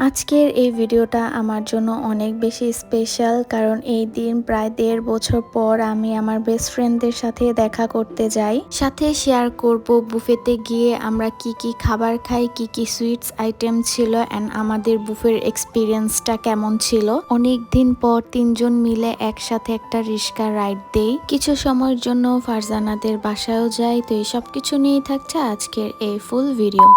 আজকের এই ভিডিওটা আমার জন্য অনেক বেশি স্পেশাল, কারণ এই দিন প্রায় 1.5 বছর পর আমি আমার বেস্ট ফ্রেন্ডদের সাথে দেখা করতে যাই। সাথে শেয়ার করব বুফেতে গিয়ে আমরা কি কি খাবার খাই, কি কি সুইটস আইটেম ছিল অ্যান্ড আমাদের বুফের এক্সপিরিয়েন্সটা কেমন ছিল। অনেক দিন পর তিনজন মিলে একসাথে একটা রিস্কা রাইড দেই, কিছু সময়ের জন্য ফারজানাদের বাসায়ও যাই। তো এই সব কিছু নিয়েই থাকছে আজকের এই ফুল ভিডিও।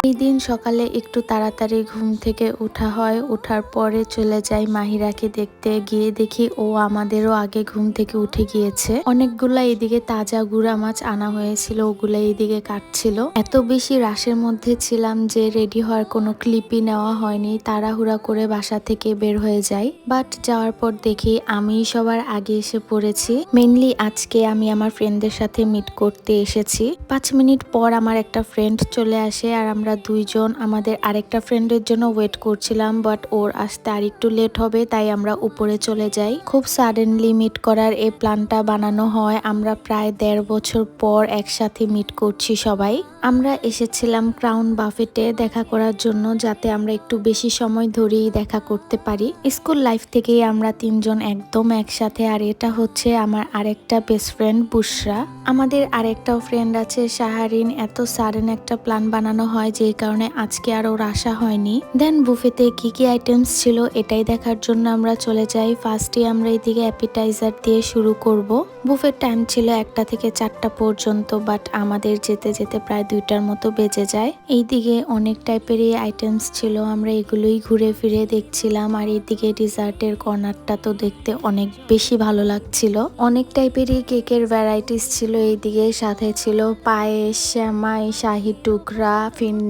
এই দিন সকালে একটু তাড়াতাড়ি ঘুম থেকে ওঠা হয়, ওঠার পরে চলে যাই মাহিরাকে দেখতে। গিয়ে দেখি ও আমাদেরও আগে ঘুম থেকে উঠে গিয়েছে। অনেকগুলা এদিকে তাজা গুড়া মাছ আনা হয়েছিল, ওগুলা এদিকে কাটছিল। এত বেশি রাশের মধ্যে ছিলাম যে রেডি হওয়ার কোনো ক্লিপই নেওয়া হয়নি, তাড়াহুড়া করে বাসা থেকে বের হয়ে যাই। বাট যাওয়ার পর দেখি আমি সবার আগে এসে পড়েছি। মেনলি আজকে আমি আমার ফ্রেন্ডদের সাথে মিট করতে এসেছি। 5 মিনিট পর আমার একটা ফ্রেন্ড চলে আসে আর আমরা দুইজন আমাদের আরেকটা ফ্রেন্ডের জন্য ওয়েট করছিলাম, বাট ওর আসতে আর একটু লেট হবে, তাই আমরা উপরে চলে যাই। খুব সাডেনলি মিট করার এই প্ল্যানটা বানানো হয়। আমরা প্রায় 1.5 বছর পর একসাথে মিট করছি সবাই। আমরা এসেছিলাম ক্রাউন বাফেটে দেখা করার জন্য, যাতে আমরা একটু বেশি সময় ধরেই দেখা করতে পারি। স্কুল লাইফ থেকেই আমরা তিনজন একদম একসাথে। আর এটা হচ্ছে আমার আরেকটা বেস্ট ফ্রেন্ড বুশরা। আমাদের আরেকটাও ফ্রেন্ড আছে শাহারিন। এত সাডেন একটা প্ল্যান বানানো হয় যে কারণে আজকে আর ওর আসা হয়নি। দেন বুফেতে কি কি আইটেমস ছিল এটাই দেখার জন্য আমরা চলে যাই। ফার্স্টে আমরা এইদিকে অ্যাপিটাইজার দিয়ে শুরু করব। বুফের টাইম ছিল 1টা থেকে 4টা পর্যন্ত, বাট আমাদের যেতে যেতে প্রায় 2টার মতো বেজে যায়। এইদিকে অনেক টাইপেরই আইটেমস ছিল, আমরা এগুলোই ঘুরে ফিরে দেখছিলাম। আর এইদিকে ডিজার্টের কর্নারটা তো দেখতে অনেক বেশি ভালো লাগছিল। অনেক টাইপেরই কেকের ভ্যারাইটিস ছিল এইদিকে, সাথে ছিল পায়েস, শ্যামাই, শাহি টুকরা, ফিরনি।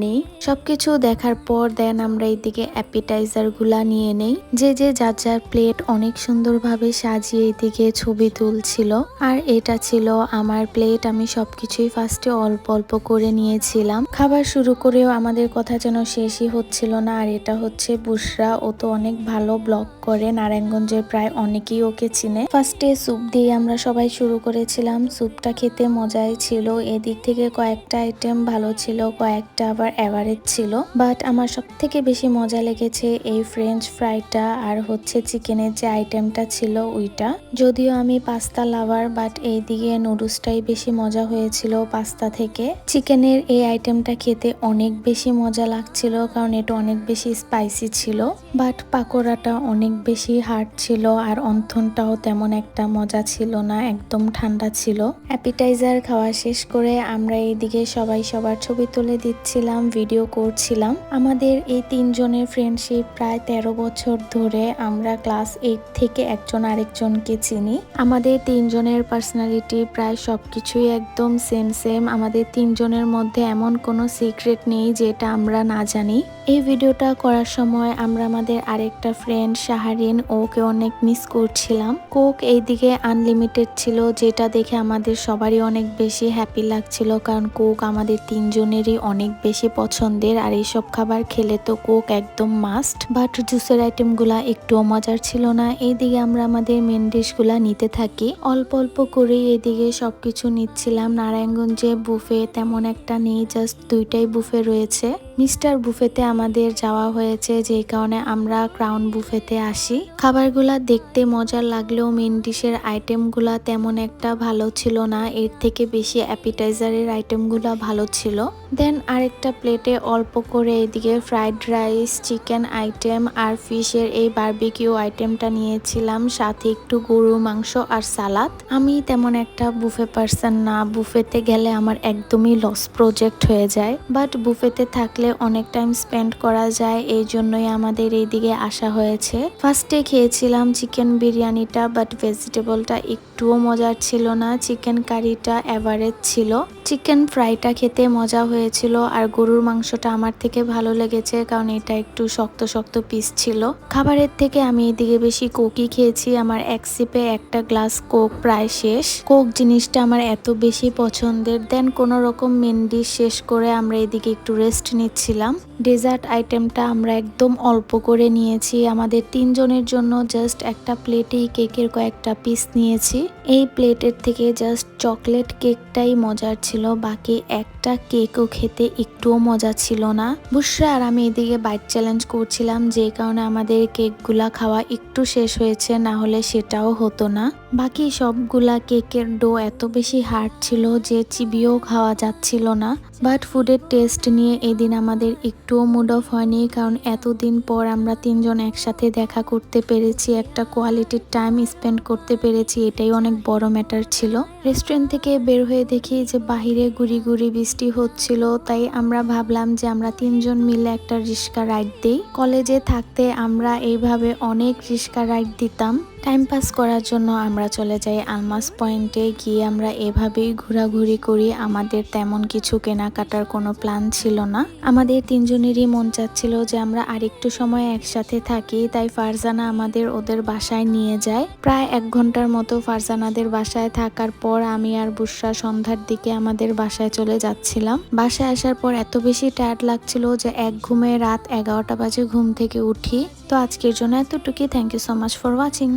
সবকিছু দেখার পর দেন আমরা এইদিকে অ্যাপিটাইজার গুলা নিয়ে নেই। যে যার যার প্লেট অনেক সুন্দরভাবে সাজিয়ে এইদিকে ছবি তুলছিল। আর এটা ছিল আমার প্লেট। আমি সবকিছুই ফার্স্টে অল্প অল্প করে নিয়েছিলাম। খাবার শুরু করেও আমাদের কথা যেন শেষই হচ্ছিল না। আর এটা হচ্ছে বুশরা, ও তো অনেক ভালো ব্লগ করে, নারায়ণগঞ্জের প্রায় অনেকেই ওকে চিনে। ফার্স্টে স্যুপ দিয়ে আমরা সবাই শুরু করেছিলাম। স্যুপটা খেতে মজাই ছিল। এদিক থেকে কয়েকটা আইটেম ভালো ছিল, কয়েকটা আবার এভারেজ ছিল। বাট আমার সব থেকে বেশি মজা লেগেছে এই ফ্রেঞ্চ ফ্রাইটা আর হচ্ছে চিকেনের যে আইটেমটা ছিল ওইটা। যদিও আমি পাস্তা লাভার, বাট এইদিকে নুডলসটাই বেশি মজা হয়েছিল পাস্তা থেকে। চিকেনের এই আইটেমটা খেতে অনেক বেশি মজা লাগছিল, কারণ এটা অনেক বেশি স্পাইসি ছিল। বাট পাকোড়াটা অনেক বেশি হার্ড ছিল আর অন্থনটাও তেমন একটা মজা ছিল না, একদম ঠান্ডা ছিল। অ্যাপিটাইজার খাওয়া শেষ করে আমরা এইদিকে সবাই সবার ছবি তুলে দিচ্ছিলাম, ভিডিও করছিলাম। আমাদের এই তিনজনের ফ্রেন্ডশিপ প্রায় 13 বছর ধরে। আমরা ক্লাস 8 থেকে একজন আরেকজনকে চিনি। আমাদের তিনজনের পার্সোনালিটি প্রায় সবকিছুই একদম সেম। আমাদের তিনজনের মধ্যে এমন কোনো সিক্রেট নেই যেটা আমরা না জানি। এই ভিডিওটা করার সময় আমরা আমাদের আরেকটা ফ্রেন্ড শাহারিন, ওকে অনেক মিস করছিলাম। কোক এইদিকে আনলিমিটেড ছিল, যেটা দেখে আমাদের সবারই অনেক বেশি হ্যাপি লাগছিল, কারণ কোক আমাদের তিনজনেরই অনেক বেশি পছন্দের। আর এইসব খাবার খেলে তো কোক একদম মাস্ট। বাট জুসের আইটেম গুলা একটুও মজার ছিল না। এইদিকে আমরা আমাদের মেন ডিশ গুলা নিতে থাকি, অল্প অল্প করে এইদিকে সবকিছু নিচ্ছিলাম। নারায়ণগঞ্জে বুফে তেমন একটা নেই, জাস্ট 2টাই বুফে রয়েছে। মিস্টার বুফেতে আমাদের যাওয়া হয়েছে, যে কারণে আমরা ক্রাউন বুফেতে আসি। খাবারগুলা দেখতে মজার লাগলেও মেন ডিশের আইটেমগুলা তেমন একটা ভালো ছিল না, এর থেকে বেশি অ্যাপিটাইজারের আইটেমগুলা ভালো ছিল। দেন আরেকটা প্লেটে অল্প করে এদিকে ফ্রাইড রাইস, চিকেন আইটেম আর ফিশের এই বারবিকিউ আইটেমটা নিয়েছিলাম, সাথে একটু গরুর মাংস আর সালাদ। আমি তেমন একটা বুফে পার্সন না, বুফেতে গেলে আমার একদমই লস প্রজেক্ট হয়ে যায়। বাট বুফেতে থাকলে অনেক টাইম স্পেন্ড করা যায়, এই জন্যই আমাদের এইদিকে আসা হয়েছে। ফার্স্টে খেয়েছিলাম চিকেন বিরিয়ানিটা, বাট ভেজিটেবলটা একটুও মজার ছিল না। চিকেন কারিটা এভারেজ ছিল। চিকেন ফ্রাইটা খেতে মজা হয়েছিল। আর গরুর মাংসটা আমার থেকে ভালো লেগেছে, কারণ এটা একটু শক্ত শক্ত পিস ছিল। খাবারের থেকে আমি এদিকে বেশি কোকই খেয়েছি। আমার এক সিপে একটা গ্লাস কোক প্রায় শেষ। কোক জিনিসটা আমার এত বেশি পছন্দের। দেন কোনো রকম মেন ডিশ শেষ করে আমরা এদিকে একটু রেস্ট নিচ্ছিলাম। ডেজার্ট আইটেমটা আমরা একদম অল্প করে নিয়েছি। আমাদের তিনজনের জন্য জাস্ট একটা প্লেটেই কেকের কয়েকটা পিস নিয়েছি। এই প্লেটের থেকে জাস্ট চকলেট কেকটাই মজার ছিল, বাকি একটা কেকও খেতে একটুও মজা ছিল না। বুশরা আর আমি এদিকে বাইট চ্যালেঞ্জ করছিলাম, যে কারণে আমাদের কেকগুলা খাওয়া একটু শেষ হয়েছে, না হলে সেটাও হতো না। বাকি সবগুলা কেকের ডো এত বেশি হার্ড ছিল যে চিবিয়েও খাওয়া যাচ্ছিল না। বাট ফুডের টেস্ট নিয়ে এদিন আমাদের একটুও মুড অফ হয়নি, কারণ এতদিন পর আমরা তিনজন একসাথে দেখা করতে পেরেছি, একটা কোয়ালিটির টাইম স্পেন্ড করতে পেরেছি, এটাই অনেক বড় ম্যাটার ছিল। রেস্টুরেন্ট থেকে বের হয়ে দেখি যে বাহিরে গুড়ি গুড়ি বৃষ্টি হচ্ছিল, তাই আমরা ভাবলাম যে আমরা তিনজন মিলে একটা রিস্কা রাইড দিই। কলেজে থাকতে আমরা এইভাবে অনেক রিস্কা রাইড দিতাম। টাইম পাস করার জন্য আমরা চলে যাই আলমাস পয়েন্টে, গিয়ে আমরা এভাবেই ঘোরাঘুরি করি। আমাদের তেমন কিছু কেনাকাটার কোনো প্ল্যান ছিল না। আমাদের তিনজনেরই মন চাচ্ছিল যে আমরা আরেকটু সময় একসাথে থাকি, তাই ফারজানা আমাদের ওদের বাসায় নিয়ে যায়। প্রায় 1 ঘন্টার মতো ফারজানাদের বাসায় থাকার পর আমি আর বুশরা সন্ধ্যার দিকে আমাদের বাসায় চলে যাচ্ছিলাম। বাসায় আসার পর এত বেশি টায়ার্ড লাগছিল যে এক ঘুমে রাত 11টা বাজে ঘুম থেকে উঠি। তো আজকের জন্য এতটুকুই। Thank you so much for watching.